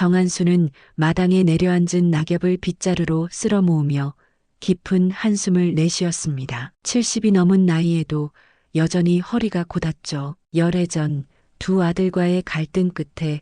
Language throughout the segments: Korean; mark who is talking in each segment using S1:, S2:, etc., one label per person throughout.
S1: 정한수는 마당에 내려앉은 낙엽을 빗자루로 쓸어 모으며 깊은 한숨을 내쉬었습니다. 70이 넘은 나이에도 여전히 허리가 곧았죠. 열해 전 두 아들과의 갈등 끝에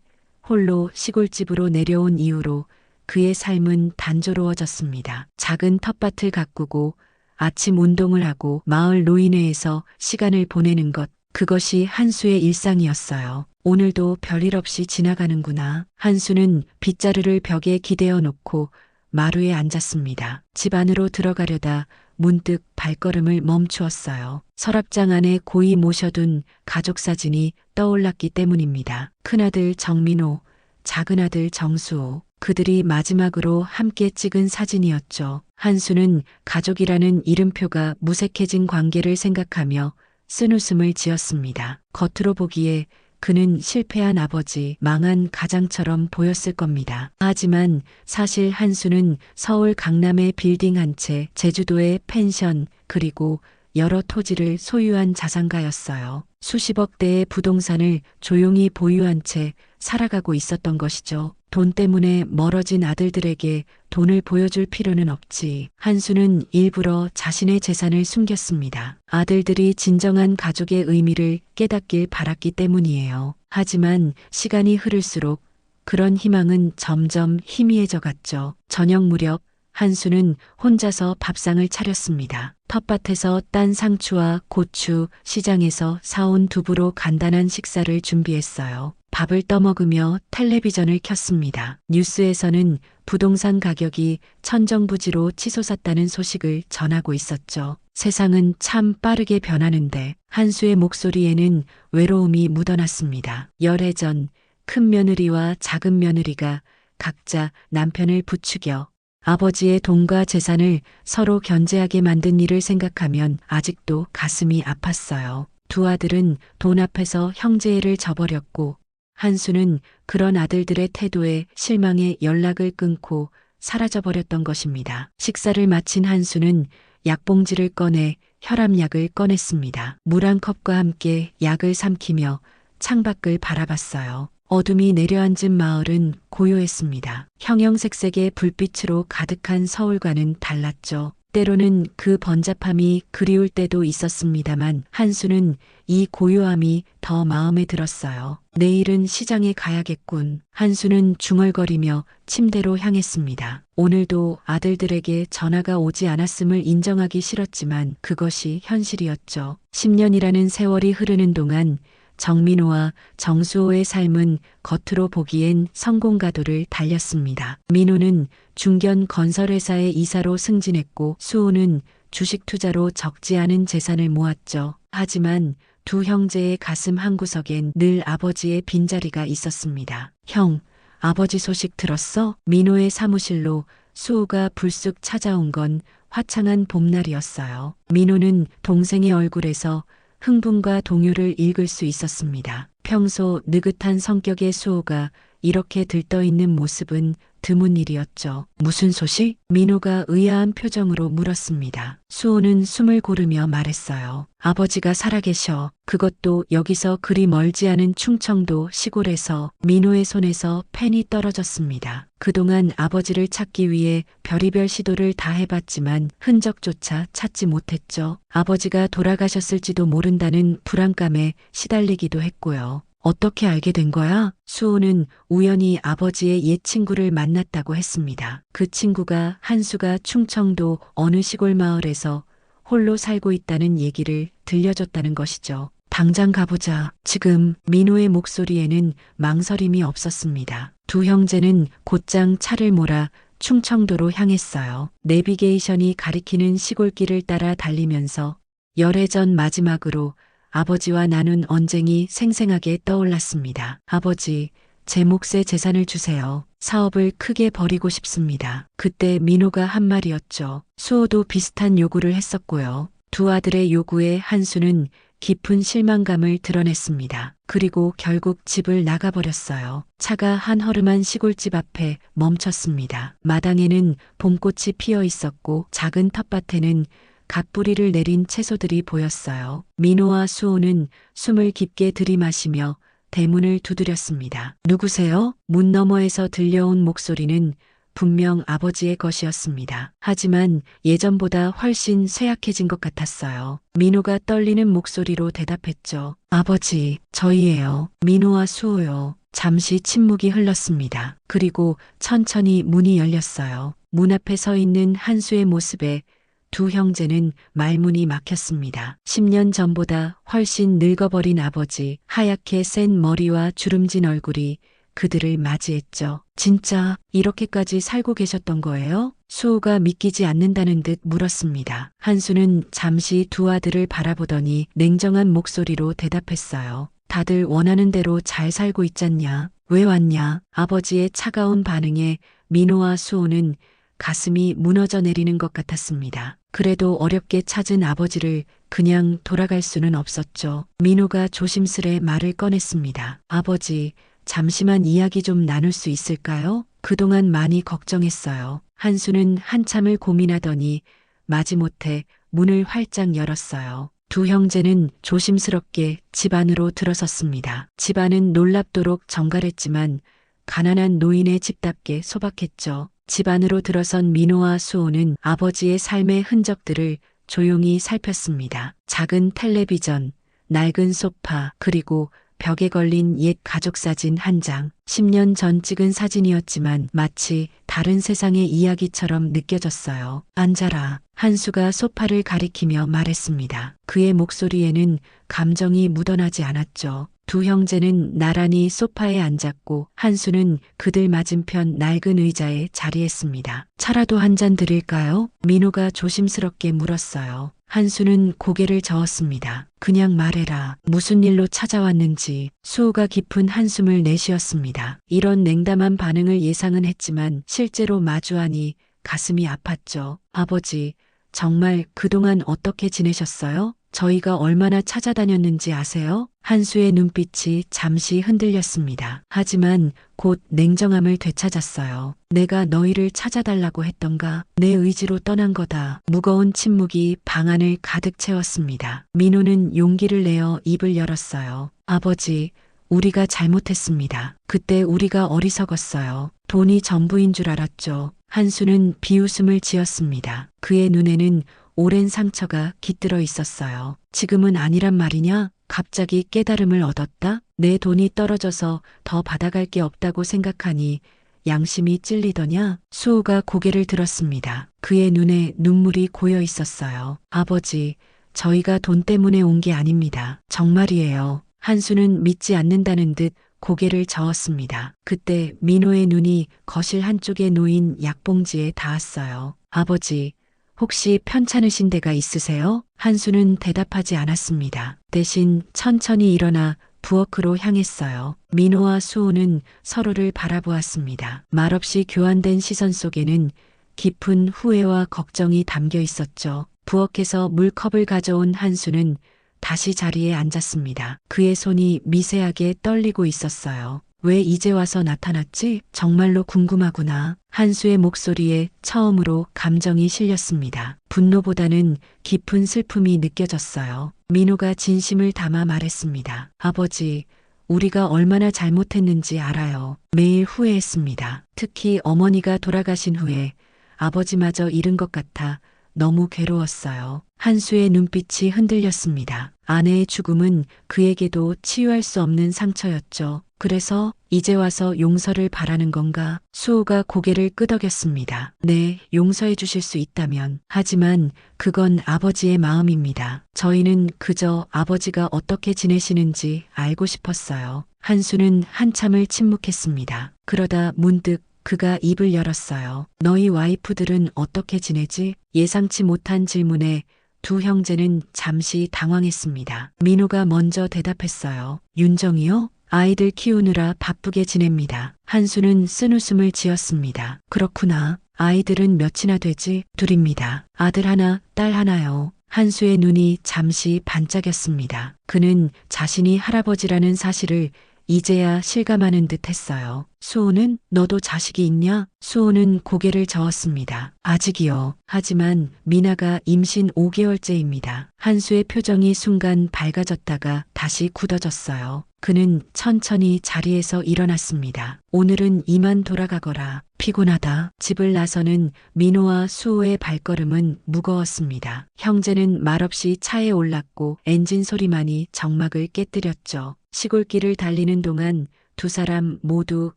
S1: 홀로 시골집으로 내려온 이후로 그의 삶은 단조로워졌습니다. 작은 텃밭을 가꾸고 아침 운동을 하고 마을 노인회에서 시간을 보내는 것, 그것이 한수의 일상이었어요. 오늘도 별일 없이 지나가는구나. 한수는 빗자루를 벽에 기대어 놓고 마루에 앉았습니다. 집 안으로 들어가려다 문득 발걸음을 멈추었어요. 서랍장 안에 고이 모셔둔 가족 사진이 떠올랐기 때문입니다. 큰아들 정민호, 작은아들 정수호. 그들이 마지막으로 함께 찍은 사진이었죠. 한수는 가족이라는 이름표가 무색해진 관계를 생각하며 쓴웃음을 지었습니다. 겉으로 보기에 그는 실패한 아버지, 망한 가장처럼 보였을 겁니다. 하지만 사실 한수는 서울 강남의 빌딩 한 채, 제주도의 펜션, 그리고 여러 토지를 소유한 자산가였어요. 수십억 대의 부동산을 조용히 보유한 채 살아가고 있었던 것이죠. 돈 때문에 멀어진 아들들에게 돈을 보여줄 필요는 없지. 한수는 일부러 자신의 재산을 숨겼습니다. 아들들이 진정한 가족의 의미를 깨닫길 바랐기 때문이에요. 하지만 시간이 흐를수록 그런 희망은 점점 희미해져 갔죠. 저녁 무렵 한수는 혼자서 밥상을 차렸습니다. 텃밭에서 딴 상추와 고추, 시장에서 사온 두부로 간단한 식사를 준비했어요. 밥을 떠먹으며 텔레비전을 켰습니다. 뉴스에서는 부동산 가격이 천정부지로 치솟았다는 소식을 전하고 있었죠. 세상은 참 빠르게 변하는데 한수의 목소리에는 외로움이 묻어났습니다. 열해 전 큰 며느리와 작은 며느리가 각자 남편을 부추겨 아버지의 돈과 재산을 서로 견제하게 만든 일을 생각하면 아직도 가슴이 아팠어요. 두 아들은 돈 앞에서 형제애를 저버렸고 한수는 그런 아들들의 태도에 실망해 연락을 끊고 사라져버렸던 것입니다. 식사를 마친 한수는 약봉지를 꺼내 혈압약을 꺼냈습니다. 물 한 컵과 함께 약을 삼키며 창밖을 바라봤어요. 어둠이 내려앉은 마을은 고요했습니다. 형형색색의 불빛으로 가득한 서울과는 달랐죠. 때로는 그 번잡함이 그리울 때도 있었습니다만 한수는 이 고요함이 더 마음에 들었어요. 내일은 시장에 가야겠군. 한수는 중얼거리며 침대로 향했습니다. 오늘도 아들들에게 전화가 오지 않았음을 인정하기 싫었지만 그것이 현실이었죠. 10년이라는 세월이 흐르는 동안 정민호와 정수호의 삶은 겉으로 보기엔 성공가도를 달렸습니다. 민호는 중견 건설회사의 이사로 승진했고 수호는 주식 투자로 적지 않은 재산을 모았죠. 하지만 두 형제의 가슴 한구석엔 늘 아버지의 빈자리가 있었습니다. 형, 아버지 소식 들었어? 민호의 사무실로 수호가 불쑥 찾아온 건 화창한 봄날이었어요. 민호는 동생의 얼굴에서 흥분과 동요를 읽을 수 있었습니다. 평소 느긋한 성격의 수호가 이렇게 들떠있는 모습은 드문 일이었죠. 무슨 소식? 민호가 의아한 표정으로 물었습니다. 수호는 숨을 고르며 말했어요. 아버지가 살아계셔. 그것도 여기서 그리 멀지 않은 충청도 시골에서. 민호의 손에서 펜이 떨어졌습니다. 그동안 아버지를 찾기 위해 별의별 시도를 다 해봤지만 흔적조차 찾지 못했죠. 아버지가 돌아가셨을지도 모른다는 불안감에 시달리기도 했고요. 어떻게 알게 된 거야? 수호는 우연히 아버지의 옛 친구를 만났다고 했습니다. 그 친구가 한수가 충청도 어느 시골 마을에서 홀로 살고 있다는 얘기를 들려줬다는 것이죠. 당장 가보자. 지금 민호의 목소리에는 망설임이 없었습니다. 두 형제는 곧장 차를 몰아 충청도로 향했어요. 내비게이션이 가리키는 시골길을 따라 달리면서 열해 전 마지막으로 아버지와 나눈 언쟁이 생생하게 떠올랐습니다. 아버지, 제 몫의 재산을 주세요. 사업을 크게 벌이고 싶습니다. 그때 민호가 한 말이었죠. 수호도 비슷한 요구를 했었고요. 두 아들의 요구에 한수는 깊은 실망감을 드러냈습니다. 그리고 결국 집을 나가버렸어요. 차가 한 허름한 시골집 앞에 멈췄습니다. 마당에는 봄꽃이 피어 있었고 작은 텃밭에는 갓뿌리를 내린 채소들이 보였어요. 민호와 수호는 숨을 깊게 들이마시며 대문을 두드렸습니다. 누구세요? 문 너머에서 들려온 목소리는 분명 아버지의 것이었습니다. 하지만 예전보다 훨씬 쇠약해진 것 같았어요. 민호가 떨리는 목소리로 대답했죠. 아버지, 저희예요. 민호와 수호요. 잠시 침묵이 흘렀습니다. 그리고 천천히 문이 열렸어요. 문 앞에 서 있는 한수의 모습에 두 형제는 말문이 막혔습니다. 10년 전보다 훨씬 늙어버린 아버지, 하얗게 센 머리와 주름진 얼굴이 그들을 맞이했죠. 진짜 이렇게까지 살고 계셨던 거예요? 수호가 믿기지 않는다는 듯 물었습니다. 한수는 잠시 두 아들을 바라보더니 냉정한 목소리로 대답했어요. 다들 원하는 대로 잘 살고 있잖냐? 왜 왔냐? 아버지의 차가운 반응에 민호와 수호는 가슴이 무너져 내리는 것 같았습니다. 그래도 어렵게 찾은 아버지를 그냥 돌아갈 수는 없었죠. 민호가 조심스레 말을 꺼냈습니다. 아버지, 잠시만 이야기 좀 나눌 수 있을까요? 그동안 많이 걱정했어요. 한수는 한참을 고민하더니 마지못해 문을 활짝 열었어요. 두 형제는 조심스럽게 집 안으로 들어섰습니다. 집 안은 놀랍도록 정갈했지만 가난한 노인의 집답게 소박했죠. 집 안으로 들어선 민호와 수호는 아버지의 삶의 흔적들을 조용히 살폈습니다. 작은 텔레비전, 낡은 소파, 그리고 벽에 걸린 옛 가족사진 한 장. 10년 전 찍은 사진이었지만 마치 다른 세상의 이야기처럼 느껴졌어요. 앉아라. 한수가 소파를 가리키며 말했습니다. 그의 목소리에는 감정이 묻어나지 않았죠. 두 형제는 나란히 소파에 앉았고 한수는 그들 맞은편 낡은 의자에 자리했습니다. 차라도 한 잔 드릴까요? 민호가 조심스럽게 물었어요. 한수는 고개를 저었습니다. 그냥 말해라. 무슨 일로 찾아왔는지. 수호가 깊은 한숨을 내쉬었습니다. 이런 냉담한 반응을 예상은 했지만 실제로 마주하니 가슴이 아팠죠. 아버지, 정말 그동안 어떻게 지내셨어요? 저희가 얼마나 찾아다녔는지 아세요? 한수의 눈빛이 잠시 흔들렸습니다. 하지만 곧 냉정함을 되찾았어요. 내가 너희를 찾아달라고 했던가? 내 의지로 떠난 거다. 무거운 침묵이 방 안을 가득 채웠습니다. 민호는 용기를 내어 입을 열었어요. 아버지, 우리가 잘못했습니다. 그때 우리가 어리석었어요. 돈이 전부인 줄 알았죠. 한수는 비웃음을 지었습니다. 그의 눈에는 오랜 상처가 깃들어 있었어요. 지금은 아니란 말이냐? 갑자기 깨달음을 얻었다? 내 돈이 떨어져서 더 받아갈 게 없다고 생각하니 양심이 찔리더냐? 수호가 고개를 들었습니다. 그의 눈에 눈물이 고여 있었어요. 아버지, 저희가 돈 때문에 온 게 아닙니다. 정말이에요. 한수는 믿지 않는다는 듯 고개를 저었습니다. 그때 민호의 눈이 거실 한쪽에 놓인 약봉지에 닿았어요. 아버지, 혹시 편찮으신 데가 있으세요? 한수는 대답하지 않았습니다. 대신 천천히 일어나 부엌으로 향했어요. 민호와 수호는 서로를 바라보았습니다. 말없이 교환된 시선 속에는 깊은 후회와 걱정이 담겨 있었죠. 부엌에서 물컵을 가져온 한수는 다시 자리에 앉았습니다. 그의 손이 미세하게 떨리고 있었어요. 왜 이제 와서 나타났지? 정말로 궁금하구나. 한수의 목소리에 처음으로 감정이 실렸습니다. 분노보다는 깊은 슬픔이 느껴졌어요. 민호가 진심을 담아 말했습니다. 아버지, 우리가 얼마나 잘못했는지 알아요. 매일 후회했습니다. 특히 어머니가 돌아가신 후에 아버지마저 잃은 것 같아 너무 괴로웠어요. 한수의 눈빛이 흔들렸습니다. 아내의 죽음은 그에게도 치유할 수 없는 상처였죠. 그래서 이제 와서 용서를 바라는 건가? 수호가 고개를 끄덕였습니다. 네, 용서해 주실 수 있다면. 하지만 그건 아버지의 마음입니다. 저희는 그저 아버지가 어떻게 지내시는지 알고 싶었어요. 한수는 한참을 침묵했습니다. 그러다 문득 그가 입을 열었어요. 너희 와이프들은 어떻게 지내지? 예상치 못한 질문에 두 형제는 잠시 당황했습니다. 민호가 먼저 대답했어요. 윤정이요? 아이들 키우느라 바쁘게 지냅니다. 한수는 쓴웃음을 지었습니다. 그렇구나. 아이들은 몇이나 되지? 둘입니다. 아들 하나, 딸 하나요. 한수의 눈이 잠시 반짝였습니다. 그는 자신이 할아버지라는 사실을 이제야 실감하는 듯 했어요. 수호는? 너도 자식이 있냐? 수호는 고개를 저었습니다. 아직이요. 하지만 미나가 임신 5개월째입니다. 한수의 표정이 순간 밝아졌다가 다시 굳어졌어요. 그는 천천히 자리에서 일어났습니다. 오늘은 이만 돌아가거라. 피곤하다. 집을 나서는 민호와 수호의 발걸음은 무거웠습니다. 형제는 말없이 차에 올랐고 엔진 소리만이 정막을 깨뜨렸죠. 시골길을 달리는 동안 두 사람 모두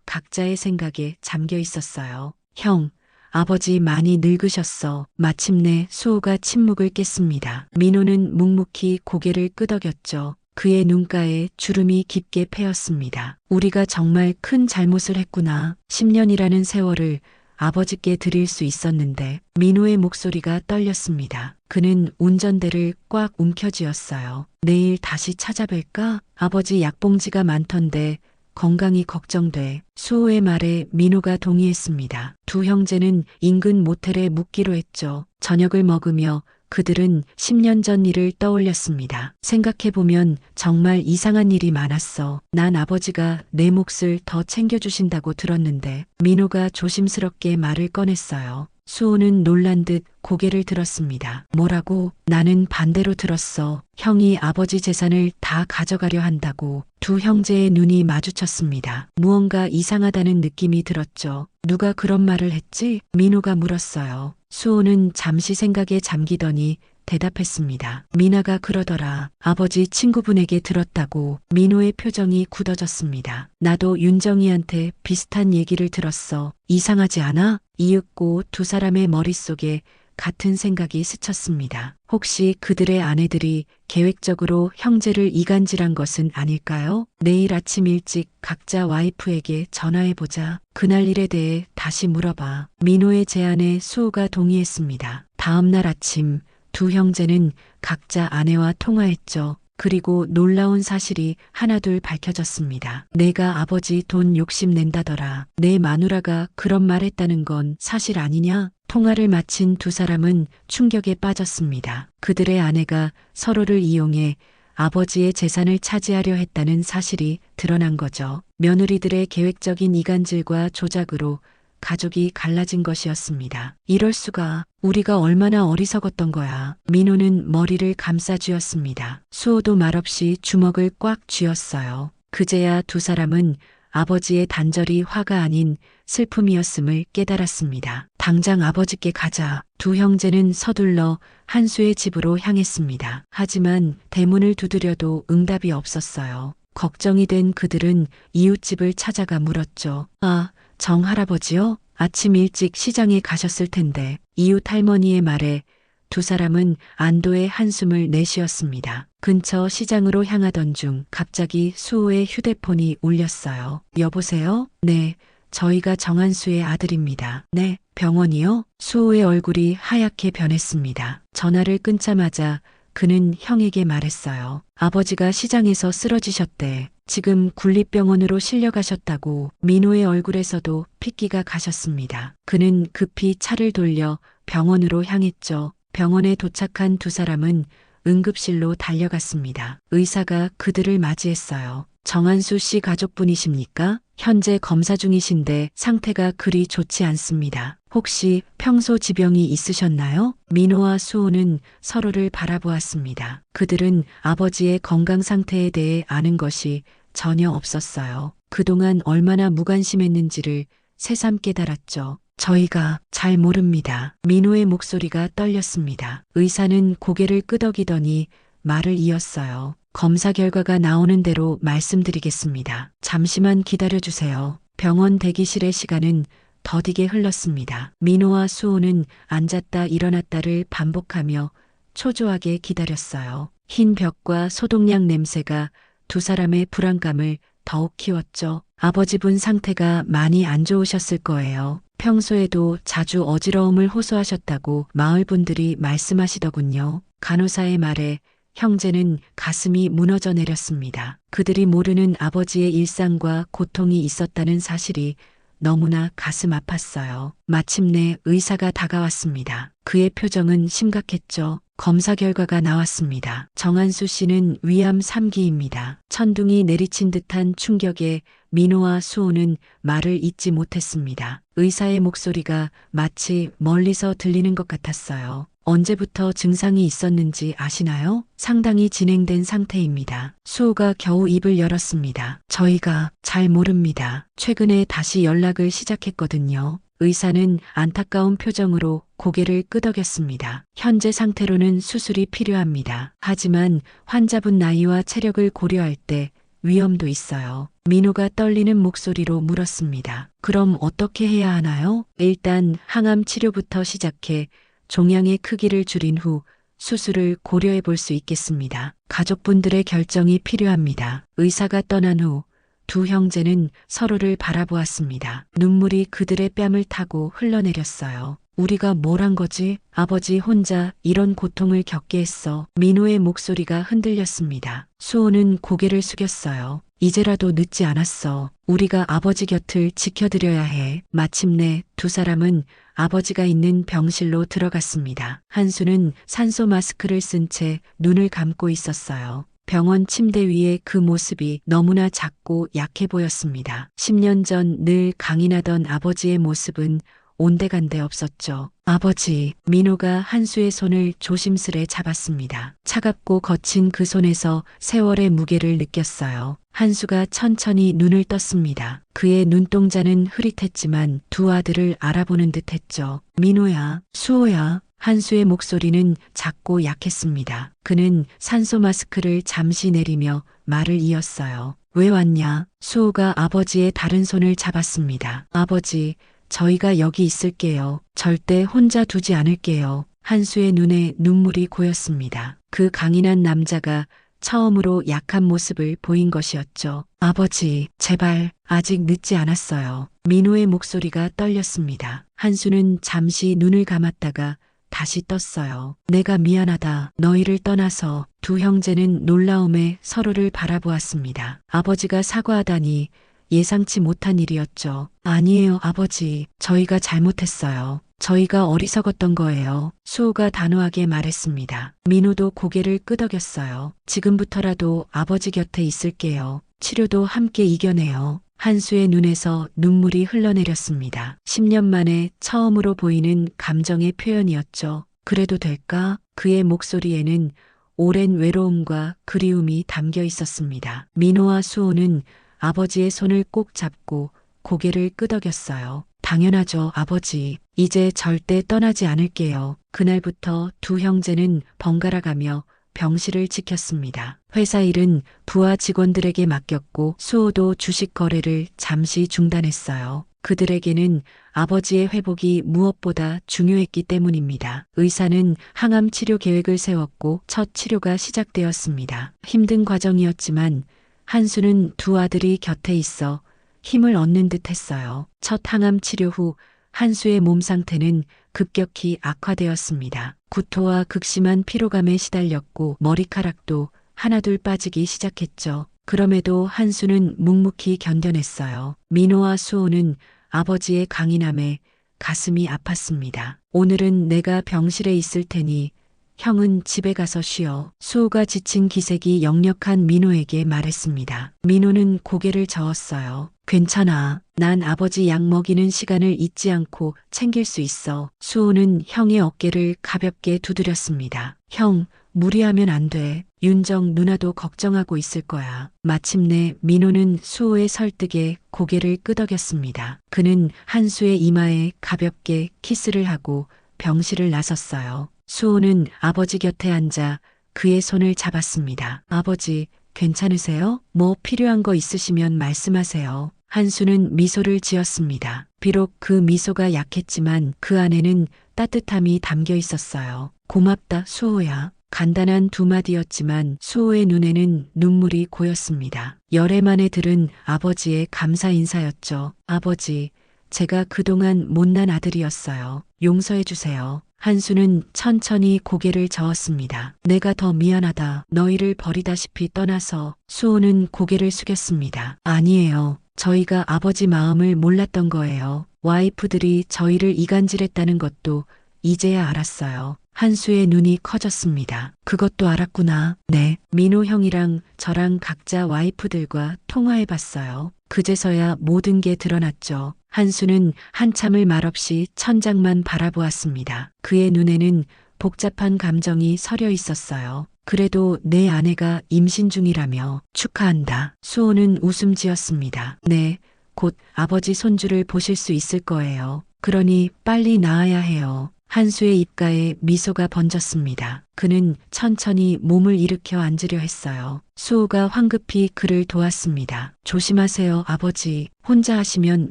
S1: 각자의 생각에 잠겨 있었어요. 형, 아버지 많이 늙으셨어. 마침내 수호가 침묵을 깼습니다. 민호는 묵묵히 고개를 끄덕였죠. 그의 눈가에 주름이 깊게 패였습니다. 우리가 정말 큰 잘못을 했구나. 10년이라는 세월을 아버지께 드릴 수 있었는데. 민호의 목소리가 떨렸습니다. 그는 운전대를 꽉 움켜쥐었어요. 내일 다시 찾아뵐까? 아버지 약봉지가 많던데 건강이 걱정돼. 수호의 말에 민호가 동의했습니다. 두 형제는 인근 모텔에 묵기로 했죠. 저녁을 먹으며 그들은 10년 전 일을 떠올렸습니다. 생각해보면 정말 이상한 일이 많았어. 난 아버지가 내 몫을 더 챙겨주신다고 들었는데. 민호가 조심스럽게 말을 꺼냈어요. 수호는 놀란 듯 고개를 들었습니다. 뭐라고? 나는 반대로 들었어. 형이 아버지 재산을 다 가져가려 한다고. 두 형제의 눈이 마주쳤습니다. 무언가 이상하다는 느낌이 들었죠. 누가 그런 말을 했지? 민호가 물었어요. 수호는 잠시 생각에 잠기더니 대답했습니다. 미나가 그러더라. 아버지 친구분에게 들었다고. 민호의 표정이 굳어졌습니다. 나도 윤정이한테 비슷한 얘기를 들었어. 이상하지 않아? 이윽고 두 사람의 머릿속에 같은 생각이 스쳤습니다. 혹시 그들의 아내들이 계획적으로 형제를 이간질한 것은 아닐까요? 내일 아침 일찍 각자 와이프에게 전화해보자. 그날 일에 대해 다시 물어봐. 민호의 제안에 수호가 동의했습니다. 다음 날 아침 두 형제는 각자 아내와 통화했죠. 그리고 놀라운 사실이 하나둘 밝혀졌습니다. 내가 아버지 돈 욕심낸다더라. 내 마누라가 그런 말 했다는 건 사실 아니냐? 통화를 마친 두 사람은 충격에 빠졌습니다. 그들의 아내가 서로를 이용해 아버지의 재산을 차지하려 했다는 사실이 드러난 거죠. 며느리들의 계획적인 이간질과 조작으로 가족이 갈라진 것이었습니다. 이럴 수가. 우리가 얼마나 어리석었던 거야. 민호는 머리를 감싸쥐었습니다. 수호도 말없이 주먹을 꽉 쥐었어요. 그제야 두 사람은 아버지의 단절이 화가 아닌 슬픔이었음을 깨달았습니다. 당장 아버지께 가자. 두 형제는 서둘러 한수의 집으로 향했습니다. 하지만 대문을 두드려도 응답이 없었어요. 걱정이 된 그들은 이웃집을 찾아가 물었죠. 아, 정 할아버지요? 아침 일찍 시장에 가셨을 텐데. 이웃 할머니의 말에 두 사람은 안도의 한숨을 내쉬었습니다. 근처 시장으로 향하던 중 갑자기 수호의 휴대폰이 울렸어요. 여보세요? 네, 저희가 정한수의 아들입니다. 네, 병원이요? 수호의 얼굴이 하얗게 변했습니다. 전화를 끊자마자 그는 형에게 말했어요. 아버지가 시장에서 쓰러지셨대. 지금 군립병원으로 실려가셨다고. 민호의 얼굴에서도 핏기가 가셨습니다. 그는 급히 차를 돌려 병원으로 향했죠. 병원에 도착한 두 사람은 응급실로 달려갔습니다. 의사가 그들을 맞이했어요. 정한수 씨 가족분이십니까? 현재 검사 중이신데 상태가 그리 좋지 않습니다. 혹시 평소 지병이 있으셨나요? 민호와 수호는 서로를 바라보았습니다. 그들은 아버지의 건강 상태에 대해 아는 것이 전혀 없었어요. 그동안 얼마나 무관심했는지를 새삼 깨달았죠. 저희가 잘 모릅니다. 민호의 목소리가 떨렸습니다. 의사는 고개를 끄덕이더니 말을 이었어요. 검사 결과가 나오는 대로 말씀드리겠습니다. 잠시만 기다려주세요. 병원 대기실의 시간은 더디게 흘렀습니다. 민호와 수호는 앉았다 일어났다를 반복하며 초조하게 기다렸어요. 흰 벽과 소독약 냄새가 두 사람의 불안감을 더욱 키웠죠. 아버지분 상태가 많이 안 좋으셨을 거예요. 평소에도 자주 어지러움을 호소하셨다고 마을 분들이 말씀하시더군요. 간호사의 말에 형제는 가슴이 무너져 내렸습니다. 그들이 모르는 아버지의 일상과 고통이 있었다는 사실이 너무나 가슴 아팠어요. 마침내 의사가 다가왔습니다. 그의 표정은 심각했죠. 검사 결과가 나왔습니다. 정한수 씨는 위암 3기입니다. 천둥이 내리친 듯한 충격에 민호와 수호는 말을 잇지 못했습니다. 의사의 목소리가 마치 멀리서 들리는 것 같았어요. 언제부터 증상이 있었는지 아시나요? 상당히 진행된 상태입니다. 수호가 겨우 입을 열었습니다. 저희가 잘 모릅니다. 최근에 다시 연락을 시작했거든요. 의사는 안타까운 표정으로 고개를 끄덕였습니다. 현재 상태로는 수술이 필요합니다. 하지만 환자분 나이와 체력을 고려할 때 위험도 있어요. 민호가 떨리는 목소리로 물었습니다. 그럼 어떻게 해야 하나요? 일단 항암 치료부터 시작해 종양의 크기를 줄인 후 수술을 고려해 볼 수 있겠습니다. 가족분들의 결정이 필요합니다. 의사가 떠난 후 두 형제는 서로를 바라보았습니다. 눈물이 그들의 뺨을 타고 흘러내렸어요. 우리가 뭘 한 거지? 아버지 혼자 이런 고통을 겪게 했어. 민호의 목소리가 흔들렸습니다. 수호는 고개를 숙였어요. 이제라도 늦지 않았어. 우리가 아버지 곁을 지켜드려야 해. 마침내 두 사람은 아버지가 있는 병실로 들어갔습니다. 한수는 산소 마스크를 쓴 채 눈을 감고 있었어요. 병원 침대 위에 그 모습이 너무나 작고 약해 보였습니다. 10년 전 늘 강인하던 아버지의 모습은 온데간데 없었죠. 아버지, 민호가 한수의 손을 조심스레 잡았습니다. 차갑고 거친 그 손에서 세월의 무게를 느꼈어요. 한수가 천천히 눈을 떴습니다. 그의 눈동자는 흐릿했지만 두 아들을 알아보는 듯했죠. 민호야, 수호야. 한수의 목소리는 작고 약했습니다. 그는 산소 마스크를 잠시 내리며 말을 이었어요. 왜 왔냐? 수호가 아버지의 다른 손을 잡았습니다. 아버지, 저희가 여기 있을게요. 절대 혼자 두지 않을게요. 한수의 눈에 눈물이 고였습니다. 그 강인한 남자가 처음으로 약한 모습을 보인 것이었죠. 아버지, 제발, 아직 늦지 않았어요. 민호의 목소리가 떨렸습니다. 한수는 잠시 눈을 감았다가 다시 떴어요. 내가 미안하다. 너희를 떠나서. 두 형제는 놀라움에 서로를 바라보았습니다. 아버지가 사과하다니 예상치 못한 일이었죠. 아니에요, 아버지. 저희가 잘못했어요. 저희가 어리석었던 거예요. 수호가 단호하게 말했습니다. 민호도 고개를 끄덕였어요. 지금부터라도 아버지 곁에 있을게요. 치료도 함께 이겨내요. 한수의 눈에서 눈물이 흘러내렸습니다. 10년 만에 처음으로 보이는 감정의 표현이었죠. 그래도 될까? 그의 목소리에는 오랜 외로움과 그리움이 담겨 있었습니다. 민호와 수호는 아버지의 손을 꼭 잡고 고개를 끄덕였어요. 당연하죠, 아버지. 이제 절대 떠나지 않을게요. 그날부터 두 형제는 번갈아가며 병실을 지켰습니다. 회사 일은 부하 직원들에게 맡겼고 수호도 주식 거래를 잠시 중단했어요. 그들에게는 아버지의 회복이 무엇보다 중요했기 때문입니다. 의사는 항암 치료 계획을 세웠고 첫 치료가 시작되었습니다. 힘든 과정이었지만 한수는 두 아들이 곁에 있어 힘을 얻는 듯 했어요. 첫 항암 치료 후 한수의 몸 상태는 급격히 악화되었습니다. 구토와 극심한 피로감에 시달렸고 머리카락도 하나둘 빠지기 시작했죠. 그럼에도 한수는 묵묵히 견뎌냈어요. 민호와 수호는 아버지의 강인함에 가슴이 아팠습니다. 오늘은 내가 병실에 있을 테니 형은 집에 가서 쉬어. 수호가 지친 기색이 역력한 민호에게 말했습니다. 민호는 고개를 저었어요. 괜찮아. 난 아버지 약 먹이는 시간을 잊지 않고 챙길 수 있어. 수호는 형의 어깨를 가볍게 두드렸습니다. 형, 무리하면 안 돼. 윤정 누나도 걱정하고 있을 거야. 마침내 민호는 수호의 설득에 고개를 끄덕였습니다. 그는 한수의 이마에 가볍게 키스를 하고 병실을 나섰어요. 수호는 아버지 곁에 앉아 그의 손을 잡았습니다. 아버지, 괜찮으세요? 뭐 필요한 거 있으시면 말씀하세요. 한수는 미소를 지었습니다. 비록 그 미소가 약했지만 그 안에는 따뜻함이 담겨 있었어요. 고맙다, 수호야. 간단한 두 마디였지만 수호의 눈에는 눈물이 고였습니다. 열애 만에 들은 아버지의 감사 인사였죠. 아버지, 제가 그동안 못난 아들이었어요. 용서해 주세요. 한수는 천천히 고개를 저었습니다. 내가 더 미안하다. 너희를 버리다시피 떠나서. 수호는 고개를 숙였습니다. 아니에요. 저희가 아버지 마음을 몰랐던 거예요. 와이프들이 저희를 이간질했다는 것도 이제야 알았어요. 한수의 눈이 커졌습니다. 그것도 알았구나. 네. 민호 형이랑 저랑 각자 와이프들과 통화해봤어요. 그제서야 모든 게 드러났죠. 한수는 한참을 말없이 천장만 바라보았습니다. 그의 눈에는 복잡한 감정이 서려 있었어요. 그래도 내 아내가 임신 중이라며 축하한다. 수호는 웃음 지었습니다. 네, 곧 아버지 손주를 보실 수 있을 거예요. 그러니 빨리 낳아야 해요. 한수의 입가에 미소가 번졌습니다. 그는 천천히 몸을 일으켜 앉으려 했어요. 수호가 황급히 그를 도왔습니다. 조심하세요, 아버지. 혼자 하시면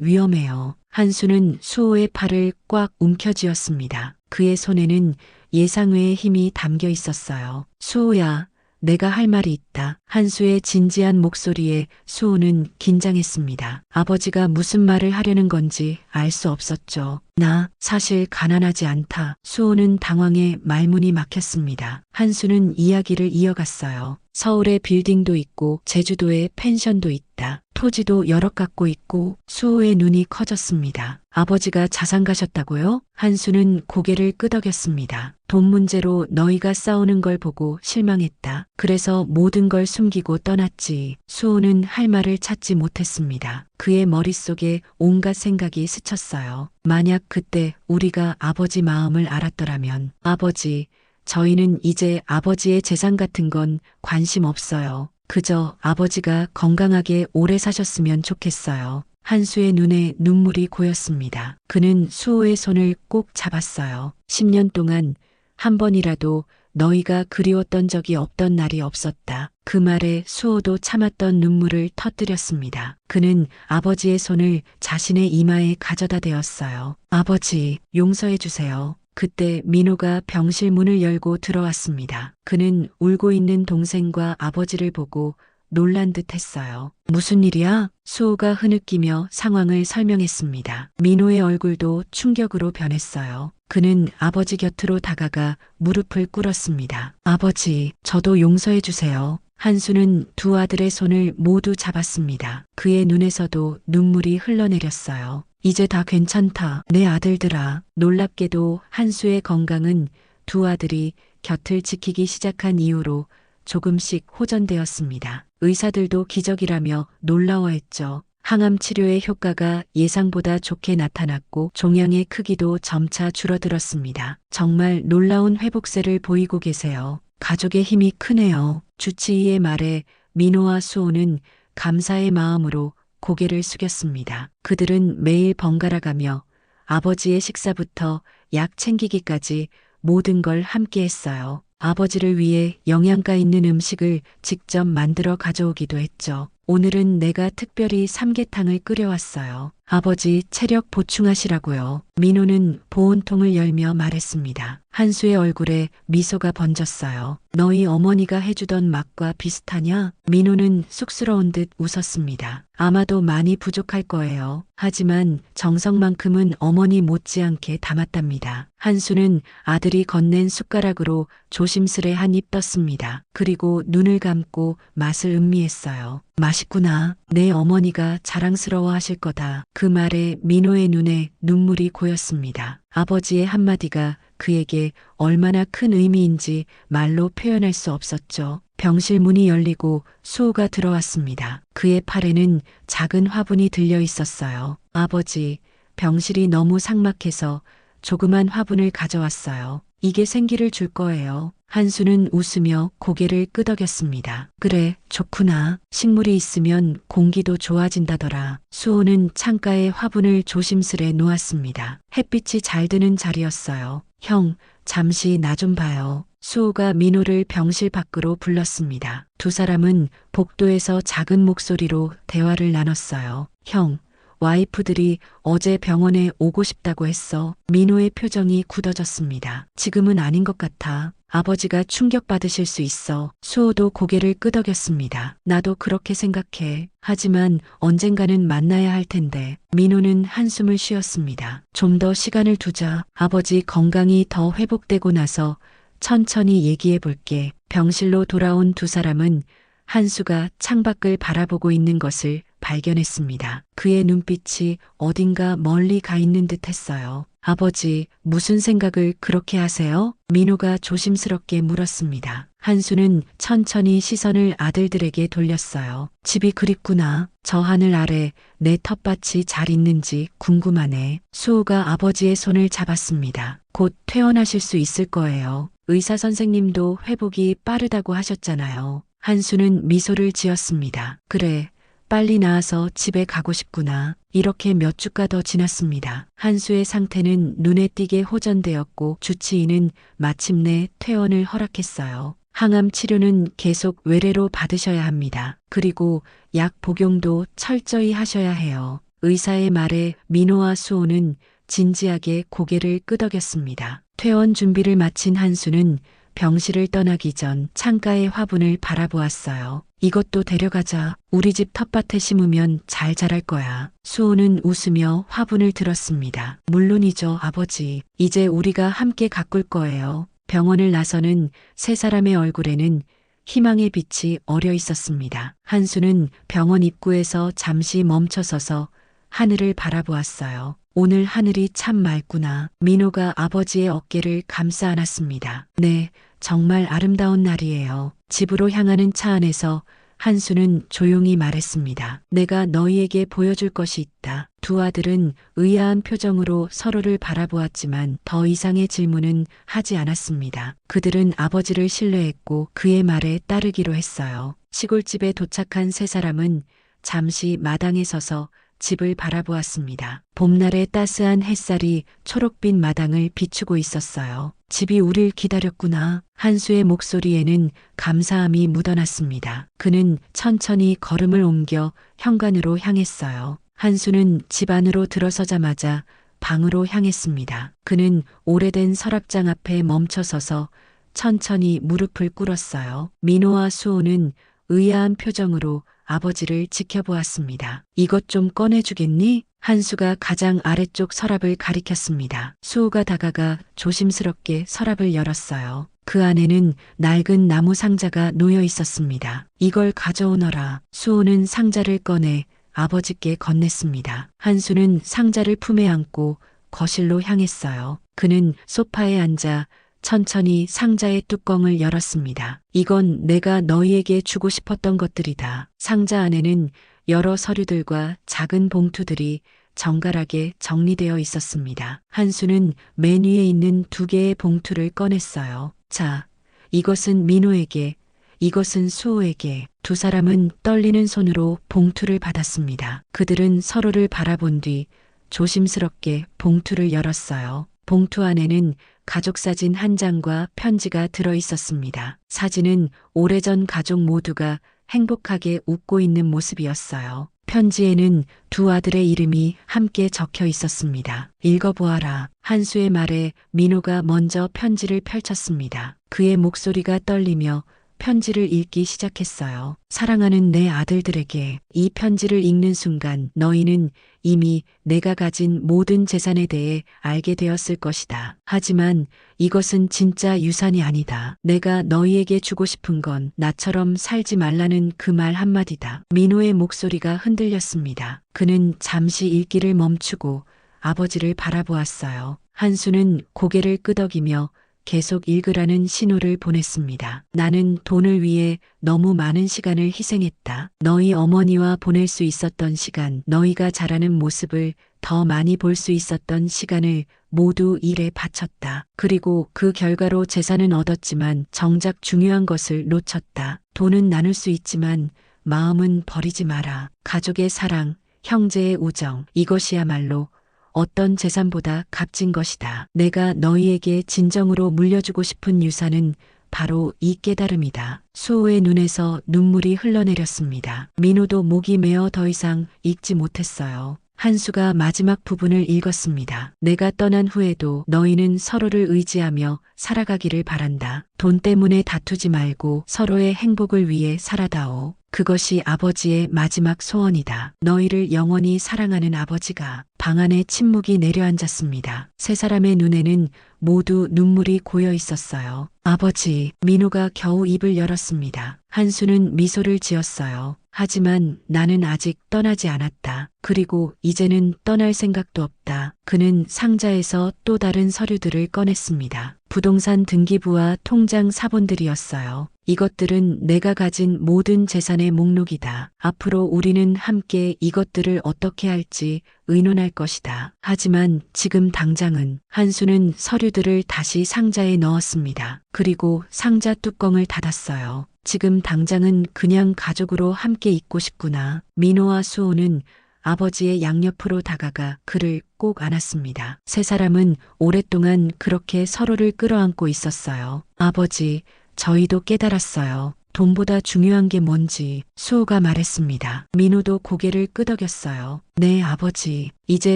S1: 위험해요. 한수는 수호의 팔을 꽉 움켜쥐었습니다. 그의 손에는 예상외의 힘이 담겨 있었어요. 수호야, 내가 할 말이 있다. 한수의 진지한 목소리에 수호는 긴장했습니다. 아버지가 무슨 말을 하려는 건지 알 수 없었죠. 나 사실 가난하지 않다. 수호는 당황해 말문이 막혔습니다. 한수는 이야기를 이어갔어요. 서울에 빌딩도 있고 제주도에 펜션도 있다. 토지도 여럿 갖고 있고. 수호의 눈이 커졌습니다. 아버지가 자산 가셨다고요? 한수는 고개를 끄덕였습니다. 돈 문제로 너희가 싸우는 걸 보고 실망했다. 그래서 모든 걸 숨기고 떠났지. 수호는 할 말을 찾지 못했습니다. 그의 머릿속에 온갖 생각이 스쳤어요. 만약 그때 우리가 아버지 마음을 알았더라면. 아버지, 저희는 이제 아버지의 재산 같은 건 관심 없어요. 그저 아버지가 건강하게 오래 사셨으면 좋겠어요. 한수의 눈에 눈물이 고였습니다. 그는 수호의 손을 꼭 잡았어요. 10년 동안 한 번이라도 너희가 그리웠던 적이 없던 날이 없었다. 그 말에 수호도 참았던 눈물을 터뜨렸습니다. 그는 아버지의 손을 자신의 이마에 가져다 대었어요. 아버지, 용서해 주세요. 그때 민호가 병실 문을 열고 들어왔습니다. 그는 울고 있는 동생과 아버지를 보고 놀란 듯 했어요. 무슨 일이야? 수호가 흐느끼며 상황을 설명했습니다. 민호의 얼굴도 충격으로 변했어요. 그는 아버지 곁으로 다가가 무릎을 꿇었습니다. 아버지, 저도 용서해 주세요. 한수는 두 아들의 손을 모두 잡았습니다. 그의 눈에서도 눈물이 흘러내렸어요. 이제 다 괜찮다. 내 아들들아. 놀랍게도 한수의 건강은 두 아들이 곁을 지키기 시작한 이후로 조금씩 호전되었습니다. 의사들도 기적이라며 놀라워했죠. 항암 치료의 효과가 예상보다 좋게 나타났고 종양의 크기도 점차 줄어들었습니다. 정말 놀라운 회복세를 보이고 계세요. 가족의 힘이 크네요. 주치의의 말에 민호와 수호는 감사의 마음으로 고개를 숙였습니다. 그들은 매일 번갈아가며 아버지의 식사부터 약 챙기기까지 모든 걸 함께 했어요. 아버지를 위해 영양가 있는 음식을 직접 만들어 가져오기도 했죠. 오늘은 내가 특별히 삼계탕을 끓여왔어요. 아버지 체력 보충하시라고요. 민호는 보온통을 열며 말했습니다. 한수의 얼굴에 미소가 번졌어요. 너희 어머니가 해주던 맛과 비슷하냐? 민호는 쑥스러운 듯 웃었습니다. 아마도 많이 부족할 거예요. 하지만 정성만큼은 어머니 못지않게 담았답니다. 한수는 아들이 건넨 숟가락으로 조심스레 한 입 떴습니다. 그리고 눈을 감고 맛을 음미했어요. 맛있구나. 내 어머니가 자랑스러워 하실 거다. 그 말에 민호의 눈에 눈물이 고였습니다. 아버지의 한마디가 그에게 얼마나 큰 의미인지 말로 표현할 수 없었죠. 병실 문이 열리고 수호가 들어왔습니다. 그의 팔에는 작은 화분이 들려 있었어요. 아버지, 병실이 너무 삭막해서 조그만 화분을 가져왔어요. 이게 생기를 줄 거예요. 한수는 웃으며 고개를 끄덕였습니다. 그래, 좋구나. 식물이 있으면 공기도 좋아진다더라. 수호는 창가에 화분을 조심스레 놓았습니다. 햇빛이 잘 드는 자리였어요. 형, 잠시 나 좀 봐요. 수호가 민호를 병실 밖으로 불렀습니다. 두 사람은 복도에서 작은 목소리로 대화를 나눴어요. 형, 와이프들이 어제 병원에 오고 싶다고 했어. 민호의 표정이 굳어졌습니다. 지금은 아닌 것 같아. 아버지가 충격받으실 수 있어. 수호도 고개를 끄덕였습니다. 나도 그렇게 생각해. 하지만 언젠가는 만나야 할 텐데. 민호는 한숨을 쉬었습니다. 좀 더 시간을 두자. 아버지 건강이 더 회복되고 나서 천천히 얘기해 볼게. 병실로 돌아온 두 사람은 한수가 창밖을 바라보고 있는 것을 발견했습니다. 그의 눈빛이 어딘가 멀리 가 있는 듯 했어요. 아버지, 무슨 생각을 그렇게 하세요? 민호가 조심스럽게 물었습니다. 한수는 천천히 시선을 아들들에게 돌렸어요. 집이 그립구나. 저 하늘 아래 내 텃밭이 잘 있는지 궁금하네. 수호가 아버지의 손을 잡았습니다. 곧 퇴원하실 수 있을 거예요. 의사 선생님도 회복이 빠르다고 하셨잖아요. 한수는 미소를 지었습니다. 그래, 빨리 나아서 집에 가고 싶구나. 이렇게 몇 주가 더 지났습니다. 한수의 상태는 눈에 띄게 호전되었고 주치의는 마침내 퇴원을 허락했어요. 항암 치료는 계속 외래로 받으셔야 합니다. 그리고 약 복용도 철저히 하셔야 해요. 의사의 말에 민호와 수호는 진지하게 고개를 끄덕였습니다. 퇴원 준비를 마친 한수는 병실을 떠나기 전 창가의 화분을 바라보았어요. 이것도 데려가자. 우리 집 텃밭에 심으면 잘 자랄 거야. 수호는 웃으며 화분을 들었습니다. 물론이죠, 아버지. 이제 우리가 함께 가꿀 거예요. 병원을 나서는 세 사람의 얼굴에는 희망의 빛이 어려 있었습니다. 한수는 병원 입구에서 잠시 멈춰서서 하늘을 바라보았어요. 오늘 하늘이 참 맑구나. 민호가 아버지의 어깨를 감싸 안았습니다. 네, 정말 아름다운 날이에요. 집으로 향하는 차 안에서 한수는 조용히 말했습니다. 내가 너희에게 보여줄 것이 있다. 두 아들은 의아한 표정으로 서로를 바라보았지만 더 이상의 질문은 하지 않았습니다. 그들은 아버지를 신뢰했고 그의 말에 따르기로 했어요. 시골집에 도착한 세 사람은 잠시 마당에 서서 집을 바라보았습니다. 봄날의 따스한 햇살이 초록빛 마당을 비추고 있었어요. 집이 우릴 기다렸구나. 한수의 목소리에는 감사함이 묻어났습니다. 그는 천천히 걸음을 옮겨 현관으로 향했어요. 한수는 집 안으로 들어서자마자 방으로 향했습니다. 그는 오래된 서랍장 앞에 멈춰서서 천천히 무릎을 꿇었어요. 민호와 수호는 의아한 표정으로 아버지를 지켜보았습니다. 이것 좀 꺼내주겠니? 한수가 가장 아래쪽 서랍을 가리켰습니다. 수호가 다가가 조심스럽게 서랍을 열었어요. 그 안에는 낡은 나무 상자가 놓여 있었습니다. 이걸 가져오너라. 수호는 상자를 꺼내 아버지께 건넸습니다. 한수는 상자를 품에 안고 거실로 향했어요. 그는 소파에 앉아 천천히 상자의 뚜껑을 열었습니다. 이건 내가 너희에게 주고 싶었던 것들이다. 상자 안에는 여러 서류들과 작은 봉투들이 정갈하게 정리되어 있었습니다. 한수는 맨 위에 있는 두 개의 봉투를 꺼냈어요. 자, 이것은 민호에게, 이것은 수호에게. 두 사람은 떨리는 손으로 봉투를 받았습니다. 그들은 서로를 바라본 뒤 조심스럽게 봉투를 열었어요. 봉투 안에는 가족 사진 한 장과 편지가 들어 있었습니다. 사진은 오래전 가족 모두가 행복하게 웃고 있는 모습이었어요. 편지에는 두 아들의 이름이 함께 적혀 있었습니다. 읽어보아라. 한수의 말에 민호가 먼저 편지를 펼쳤습니다. 그의 목소리가 떨리며 편지를 읽기 시작했어요. 사랑하는 내 아들들에게 이 편지를 읽는 순간 너희는 이미 내가 가진 모든 재산에 대해 알게 되었을 것이다. 하지만 이것은 진짜 유산이 아니다. 내가 너희에게 주고 싶은 건 나처럼 살지 말라는 그 말 한마디다. 민호의 목소리가 흔들렸습니다. 그는 잠시 읽기를 멈추고 아버지를 바라보았어요. 한수는 고개를 끄덕이며 계속 읽으라는 신호를 보냈습니다. 나는 돈을 위해 너무 많은 시간을 희생했다. 너희 어머니와 보낼 수 있었던 시간, 너희가 자라는 모습을 더 많이 볼 수 있었던 시간을 모두 일에 바쳤다. 그리고 그 결과로 재산은 얻었지만 정작 중요한 것을 놓쳤다. 돈은 나눌 수 있지만 마음은 버리지 마라. 가족의 사랑, 형제의 우정, 이것이야말로 어떤 재산보다 값진 것이다. 내가 너희에게 진정으로 물려주고 싶은 유산은 바로 이 깨달음이다. 수호의 눈에서 눈물이 흘러내렸습니다. 민호도 목이 메어 더 이상 읽지 못했어요. 한수가 마지막 부분을 읽었습니다. 내가 떠난 후에도 너희는 서로를 의지하며 살아가기를 바란다. 돈 때문에 다투지 말고 서로의 행복을 위해 살아다오. 그것이 아버지의 마지막 소원이다. 너희를 영원히 사랑하는 아버지가. 방 안에 침묵이 내려앉았습니다. 세 사람의 눈에는 모두 눈물이 고여 있었어요. 아버지, 민호가 겨우 입을 열었습니다. 한수는 미소를 지었어요. 하지만 나는 아직 떠나지 않았다. 그리고 이제는 떠날 생각도 없다. 그는 상자에서 또 다른 서류들을 꺼냈습니다. 부동산 등기부와 통장 사본들이었어요. 이것들은 내가 가진 모든 재산의 목록이다. 앞으로 우리는 함께 이것들을 어떻게 할지 의논할 것이다. 하지만 지금 당장은. 한수는 서류들을 다시 상자에 넣었습니다. 그리고 상자 뚜껑을 닫았어요. 지금 당장은 그냥 가족으로 함께 있고 싶구나. 민호와 수호는 아버지의 양옆으로 다가가 그를 꼭 안았습니다. 세 사람은 오랫동안 그렇게 서로를 끌어안고 있었어요. 아버지, 저희도 깨달았어요. 돈보다 중요한 게 뭔지 수호가 말했습니다. 민호도 고개를 끄덕였어요. 네, 아버지. 이제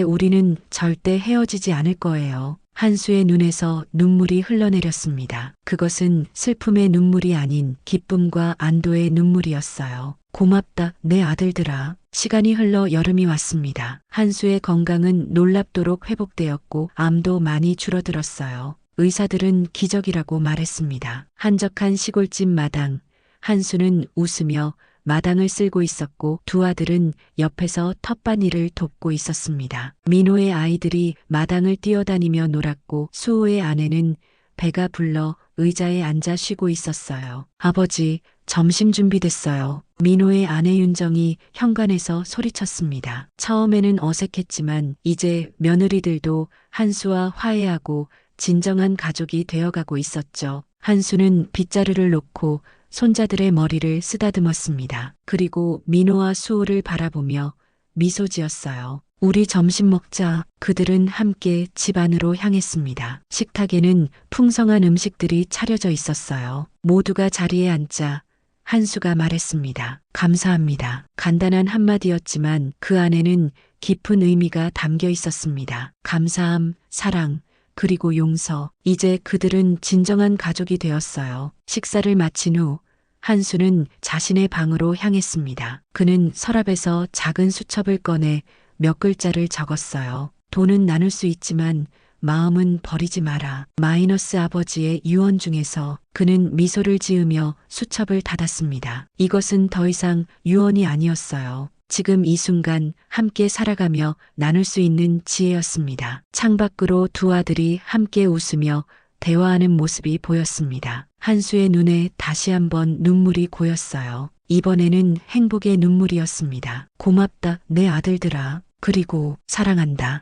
S1: 우리는 절대 헤어지지 않을 거예요. 한수의 눈에서 눈물이 흘러내렸습니다. 그것은 슬픔의 눈물이 아닌 기쁨과 안도의 눈물이었어요. 고맙다, 내 아들들아. 시간이 흘러 여름이 왔습니다. 한수의 건강은 놀랍도록 회복되었고 암도 많이 줄어들었어요. 의사들은 기적이라고 말했습니다. 한적한 시골집 마당. 한수는 웃으며 마당을 쓸고 있었고 두 아들은 옆에서 텃밭일을 돕고 있었습니다. 민호의 아이들이 마당을 뛰어다니며 놀았고 수호의 아내는 배가 불러 의자에 앉아 쉬고 있었어요. 아버지, 점심 준비됐어요. 민호의 아내 윤정이 현관에서 소리쳤습니다. 처음에는 어색했지만 이제 며느리들도 한수와 화해하고 진정한 가족이 되어가고 있었죠. 한수는 빗자루를 놓고 손자들의 머리를 쓰다듬었습니다. 그리고 민호와 수호를 바라보며 미소 지었어요. 우리 점심 먹자. 그들은 함께 집 안으로 향했습니다. 식탁에는 풍성한 음식들이 차려져 있었어요. 모두가 자리에 앉자 한수가 말했습니다. 감사합니다. 간단한 한마디였지만 그 안에는 깊은 의미가 담겨 있었습니다. 감사함, 사랑, 그리고 용서. 이제 그들은 진정한 가족이 되었어요. 식사를 마친 후 한수는 자신의 방으로 향했습니다. 그는 서랍에서 작은 수첩을 꺼내 몇 글자를 적었어요. 돈은 나눌 수 있지만 마음은 버리지 마라. 마이너스 아버지의 유언 중에서. 그는 미소를 지으며 수첩을 닫았습니다. 이것은 더 이상 유언이 아니었어요. 지금 이 순간 함께 살아가며 나눌 수 있는 지혜였습니다. 창밖으로 두 아들이 함께 웃으며 대화하는 모습이 보였습니다. 한수의 눈에 다시 한번 눈물이 고였어요. 이번에는 행복의 눈물이었습니다. 고맙다, 내 아들들아. 그리고 사랑한다.